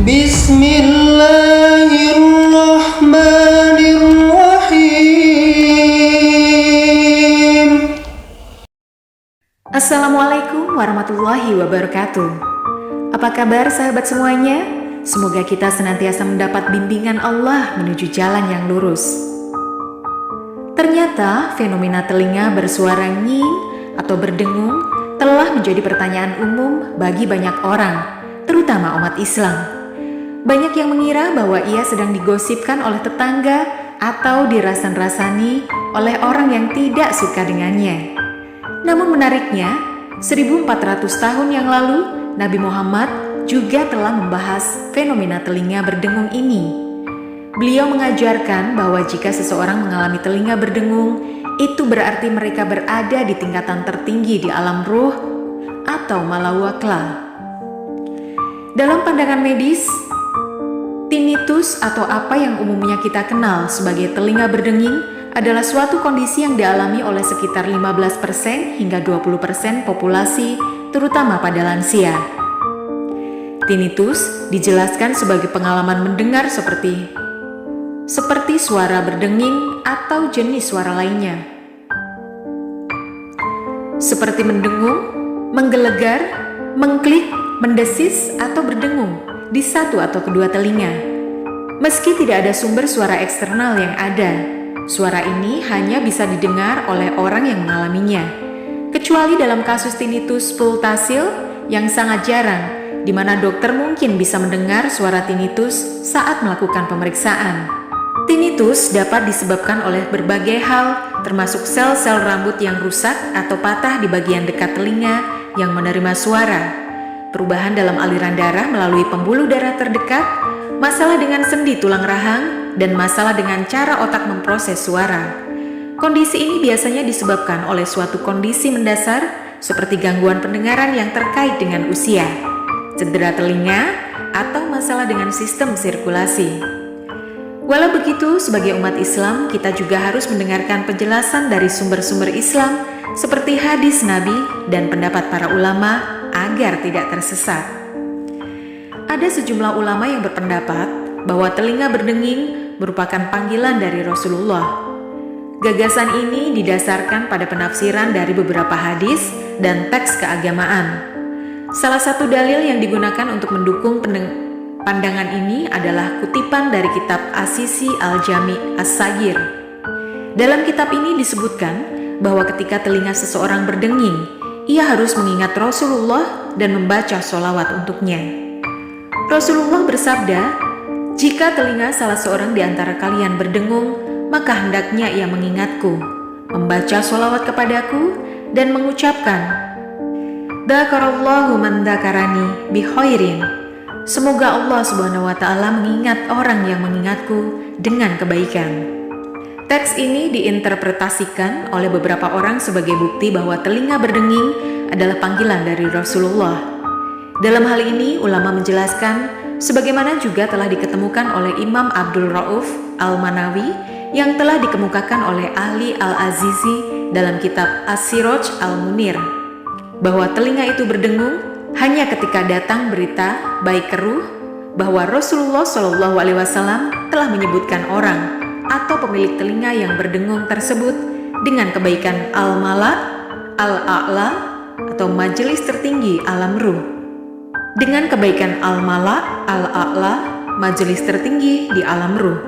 Bismillahirrahmanirrahim. Assalamualaikum warahmatullahi wabarakatuh. Apa kabar sahabat semuanya? Semoga kita senantiasa mendapat bimbingan Allah menuju jalan yang lurus. Ternyata fenomena telinga bersuara nying atau berdengung telah menjadi pertanyaan umum bagi banyak orang, terutama umat Islam. Banyak yang mengira bahwa ia sedang digosipkan oleh tetangga atau dirasan-rasani oleh orang yang tidak suka dengannya. Namun menariknya, 1400 tahun yang lalu, Nabi Muhammad juga telah membahas fenomena telinga berdengung ini. Beliau mengajarkan bahwa jika seseorang mengalami telinga berdengung, itu berarti mereka berada di tingkatan tertinggi di alam ruh atau malawakla. Dalam pandangan medis, tinnitus atau apa yang umumnya kita kenal sebagai telinga berdenging adalah suatu kondisi yang dialami oleh sekitar 15% hingga 20% populasi, terutama pada lansia. Tinnitus dijelaskan sebagai pengalaman mendengar seperti suara berdenging atau jenis suara lainnya. Seperti mendengung, menggelegar, mengklik, mendesis, atau berdengung di satu atau kedua telinga. Meski tidak ada sumber suara eksternal yang ada, suara ini hanya bisa didengar oleh orang yang mengalaminya. Kecuali dalam kasus tinnitus pultasil yang sangat jarang, di mana dokter mungkin bisa mendengar suara tinnitus saat melakukan pemeriksaan. Tinnitus dapat disebabkan oleh berbagai hal, termasuk sel-sel rambut yang rusak atau patah di bagian dekat telinga yang menerima suara, perubahan dalam aliran darah melalui pembuluh darah terdekat, masalah dengan sendi tulang rahang, dan masalah dengan cara otak memproses suara. Kondisi ini biasanya disebabkan oleh suatu kondisi mendasar seperti gangguan pendengaran yang terkait dengan usia, cedera telinga, atau masalah dengan sistem sirkulasi. Walau begitu, sebagai umat Islam, kita juga harus mendengarkan penjelasan dari sumber-sumber Islam seperti hadis Nabi dan pendapat para ulama agar tidak tersesat. Ada sejumlah ulama yang berpendapat bahwa telinga berdenging merupakan panggilan dari Rasulullah. Gagasan ini didasarkan pada penafsiran dari beberapa hadis dan teks keagamaan. Salah satu dalil yang digunakan untuk mendukung pandangan ini adalah kutipan dari kitab As-Sisi Al-Jami' As-Saghir. Dalam kitab ini disebutkan bahwa ketika telinga seseorang berdenging, ia harus mengingat Rasulullah dan membaca sholawat untuknya. Rasulullah bersabda, "Jika telinga salah seorang di antara kalian berdengung, maka hendaknya ia mengingatku, membaca sholawat kepadaku, dan mengucapkan, Dzakarallahu man dzakarani bi khairin. Semoga Allah Subhanahu wa Ta'ala mengingat orang yang mengingatku dengan kebaikan." Teks ini diinterpretasikan oleh beberapa orang sebagai bukti bahwa telinga berdenging adalah panggilan dari Rasulullah. Dalam hal ini, ulama menjelaskan, sebagaimana juga telah diketemukan oleh Imam Abdul Rauf Al-Manawi yang telah dikemukakan oleh ahli Al-Azizi dalam kitab As-Siraj Al-Munir, bahwa telinga itu berdengung hanya ketika datang berita baik keruh bahwa Rasulullah SAW telah menyebutkan orang atau pemilik telinga yang berdengung tersebut dengan kebaikan al-mala, al-a'la, atau majelis tertinggi alam ruh. Dengan kebaikan al-mala, al-a'la, majelis tertinggi di alam ruh.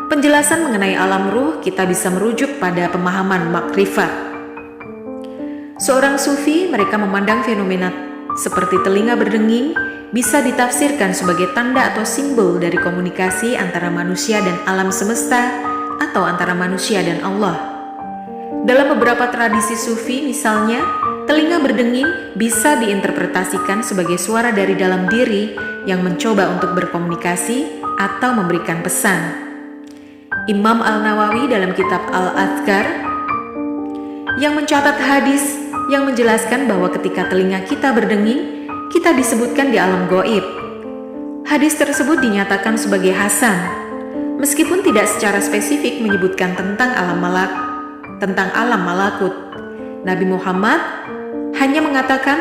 Penjelasan mengenai alam ruh kita bisa merujuk pada pemahaman makrifat. Seorang sufi, mereka memandang fenomena seperti telinga berdenging bisa ditafsirkan sebagai tanda atau simbol dari komunikasi antara manusia dan alam semesta atau antara manusia dan Allah. Dalam beberapa tradisi sufi misalnya, telinga berdenging bisa diinterpretasikan sebagai suara dari dalam diri yang mencoba untuk berkomunikasi atau memberikan pesan. Imam Al-Nawawi dalam kitab Al-Adhkar yang mencatat hadis yang menjelaskan bahwa ketika telinga kita berdenging, kita disebutkan di alam gaib. Hadis tersebut dinyatakan sebagai hasan, meskipun tidak secara spesifik menyebutkan tentang alam malakut. Nabi Muhammad hanya mengatakan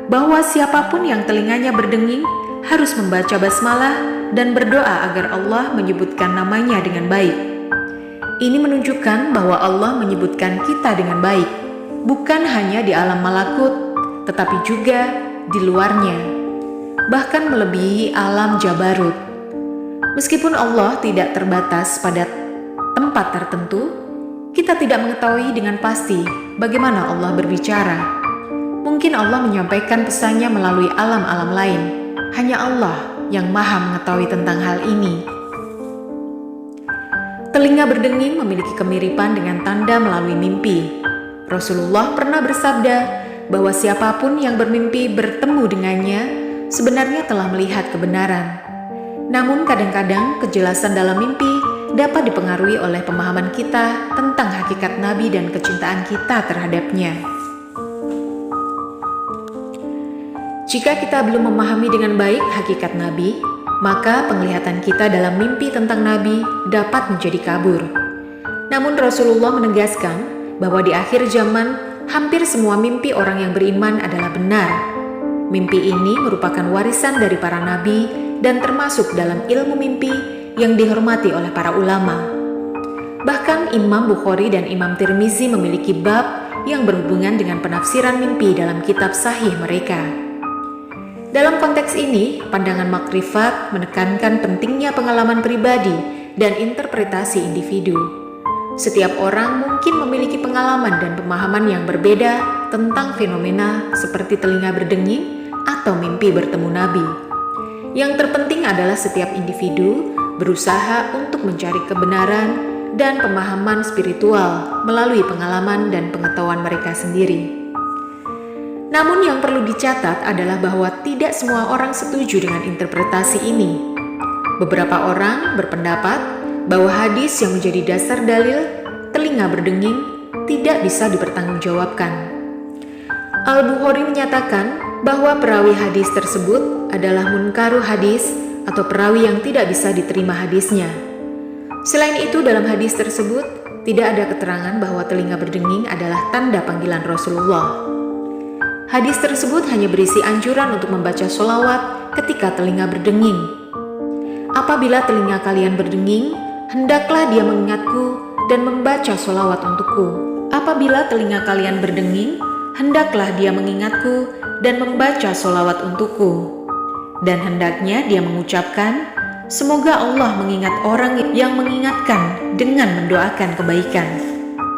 bahwa siapapun yang telinganya berdenging harus membaca basmalah dan berdoa agar Allah menyebutkan namanya dengan baik. Ini menunjukkan bahwa Allah menyebutkan kita dengan baik, bukan hanya di alam malakut, tetapi juga di luarnya, bahkan melebihi alam jabarut. Meskipun Allah tidak terbatas pada tempat tertentu, kita tidak mengetahui dengan pasti bagaimana Allah berbicara. Mungkin Allah menyampaikan pesannya melalui alam-alam lain. Hanya Allah yang maha mengetahui tentang hal ini. Telinga berdenging memiliki kemiripan dengan tanda melalui mimpi. Rasulullah pernah bersabda bahwa siapapun yang bermimpi bertemu dengannya sebenarnya telah melihat kebenaran. Namun kadang-kadang kejelasan dalam mimpi dapat dipengaruhi oleh pemahaman kita tentang hakikat Nabi dan kecintaan kita terhadapnya. Jika kita belum memahami dengan baik hakikat Nabi, maka penglihatan kita dalam mimpi tentang Nabi dapat menjadi kabur. Namun Rasulullah menegaskan bahwa di akhir zaman, hampir semua mimpi orang yang beriman adalah benar. Mimpi ini merupakan warisan dari para nabi dan termasuk dalam ilmu mimpi yang dihormati oleh para ulama. Bahkan Imam Bukhari dan Imam Tirmizi memiliki bab yang berhubungan dengan penafsiran mimpi dalam kitab sahih mereka. Dalam konteks ini, pandangan makrifat menekankan pentingnya pengalaman pribadi dan interpretasi individu. Setiap orang mungkin memiliki pengalaman dan pemahaman yang berbeda tentang fenomena seperti telinga berdenging atau mimpi bertemu Nabi. Yang terpenting adalah setiap individu berusaha untuk mencari kebenaran dan pemahaman spiritual melalui pengalaman dan pengetahuan mereka sendiri. Namun yang perlu dicatat adalah bahwa tidak semua orang setuju dengan interpretasi ini. Beberapa orang berpendapat bahwa hadis yang menjadi dasar dalil telinga berdenging tidak bisa dipertanggungjawabkan. Al-Bukhari menyatakan bahwa perawi hadis tersebut adalah munkaru hadis atau perawi yang tidak bisa diterima hadisnya. Selain itu, dalam hadis tersebut tidak ada keterangan bahwa telinga berdenging adalah tanda panggilan Rasulullah. Hadis tersebut hanya berisi anjuran untuk membaca sholawat ketika telinga berdenging. Apabila telinga kalian berdenging, hendaklah dia mengingatku dan membaca sholawat untukku. Apabila telinga kalian berdenging, hendaklah dia mengingatku dan membaca sholawat untukku. Dan hendaknya dia mengucapkan, semoga Allah mengingat orang yang mengingatkan dengan mendoakan kebaikan.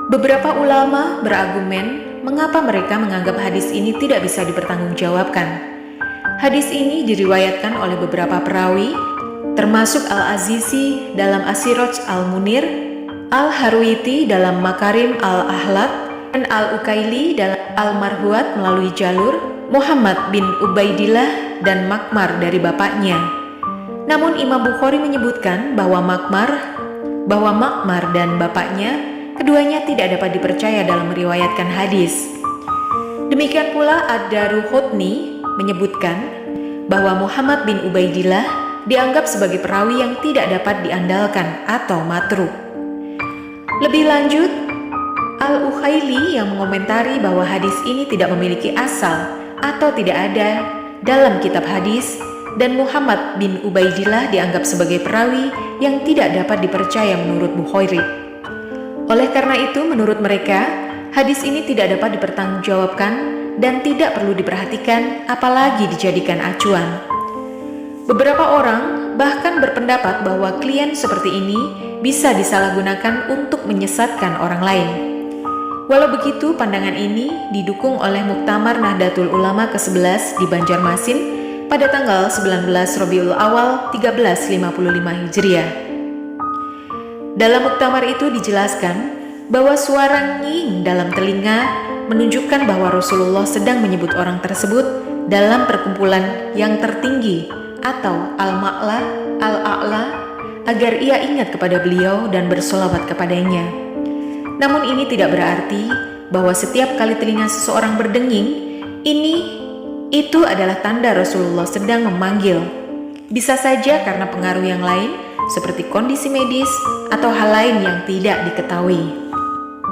Beberapa ulama berargumen mengapa mereka menganggap hadis ini tidak bisa dipertanggungjawabkan. Hadis ini diriwayatkan oleh beberapa perawi, termasuk Al-Azizi dalam Asiraj Al-Munir, Al-Harwiti dalam Makarim Al-Ahlak, dan Al-Ukaili dalam Al-Marhuat melalui jalur Muhammad bin Ubaidillah dan Makmar dari bapaknya. Namun Imam Bukhari menyebutkan bahwa Makmar dan bapaknya keduanya tidak dapat dipercaya dalam meriwayatkan hadis. Demikian pula Ad-Daruqutni menyebutkan bahwa Muhammad bin Ubaidillah dianggap sebagai perawi yang tidak dapat diandalkan atau matruk. Lebih lanjut, Al-Ukhaili yang mengomentari bahwa hadis ini tidak memiliki asal atau tidak ada dalam kitab hadis, dan Muhammad bin Ubaidillah dianggap sebagai perawi yang tidak dapat dipercaya menurut Bukhari. Oleh karena itu, menurut mereka, hadis ini tidak dapat dipertanggungjawabkan dan tidak perlu diperhatikan, apalagi dijadikan acuan. Beberapa orang bahkan berpendapat bahwa klien seperti ini bisa disalahgunakan untuk menyesatkan orang lain. Walau begitu, pandangan ini didukung oleh Muktamar Nahdlatul Ulama ke-11 di Banjarmasin pada tanggal 19 Rabiul Awal 1355 Hijriah. Dalam muktamar itu dijelaskan bahwa suara nging dalam telinga menunjukkan bahwa Rasulullah sedang menyebut orang tersebut dalam perkumpulan yang tertinggi atau al-ma'la, al-a'la, agar ia ingat kepada beliau dan bersolawat kepadanya. Namun ini tidak berarti bahwa setiap kali telinga seseorang berdenging, itu adalah tanda Rasulullah sedang memanggil. Bisa saja karena pengaruh yang lain, seperti kondisi medis atau hal lain yang tidak diketahui.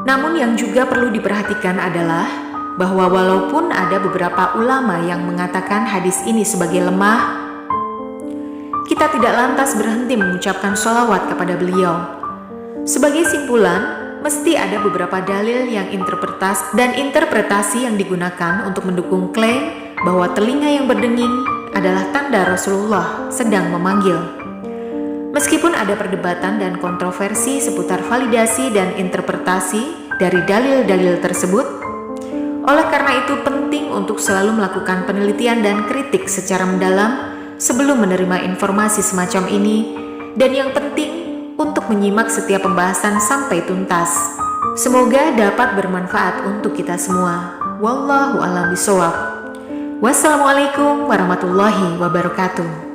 Namun yang juga perlu diperhatikan adalah bahwa walaupun ada beberapa ulama yang mengatakan hadis ini sebagai lemah, kita tidak lantas berhenti mengucapkan sholawat kepada beliau. Sebagai simpulan, mesti ada beberapa dalil yang interpretasi yang digunakan untuk mendukung klaim bahwa telinga yang berdenging adalah tanda Rasulullah sedang memanggil. Meskipun ada perdebatan dan kontroversi seputar validasi dan interpretasi dari dalil-dalil tersebut, oleh karena itu penting untuk selalu melakukan penelitian dan kritik secara mendalam sebelum menerima informasi semacam ini, dan yang penting untuk menyimak setiap pembahasan sampai tuntas. Semoga dapat bermanfaat untuk kita semua. Wallahu a'lam bishawab. Wassalamualaikum warahmatullahi wabarakatuh.